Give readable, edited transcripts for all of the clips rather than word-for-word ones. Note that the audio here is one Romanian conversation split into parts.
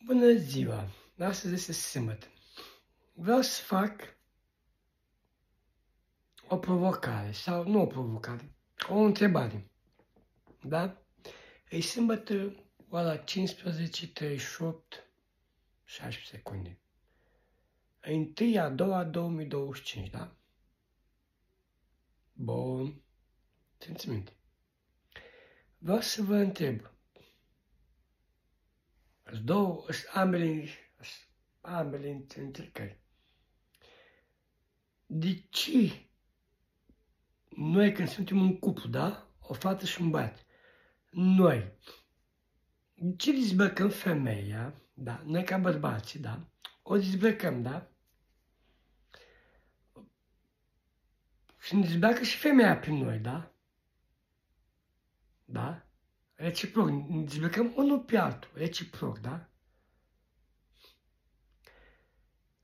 Bună ziua! Astăzi este sâmbătă. Vreau să fac o provocare, sau nu o provocare, o întrebare. Da? E sâmbătă, ora 15:38, 16 secunde. E 1/2/2025, da? Bun. Țineți minte. Vreau să vă întreb. Ambele încercări. De ce noi când suntem un cuplu, da? O fată și un băiat. Noi, de ce dezbrăcăm femeia, da? Noi ca bărbații, da? O dezbrăcăm, da? Și ne dezbracă și femeia prin noi, da? Da? Reciproc, ne dezbrăcăm unul pe altul, reciproc, da?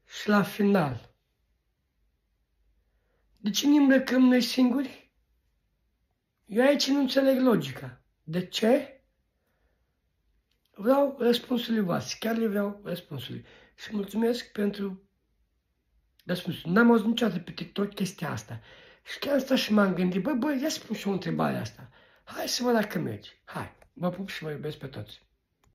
Și la final, de ce ne îmbrăcăm noi singuri? Eu aici nu înțeleg logica. De ce? Vreau răspunsurile voastre, chiar le vreau răspunsurile. Și mulțumesc pentru răspunsul. N-am auzit niciodată pe TikTok chestia asta. Și chiar asta și m-am gândit, ia spun și o întrebare asta. Hai să văd dacă merge. Hai, vă pup și vă iubesc pe toți.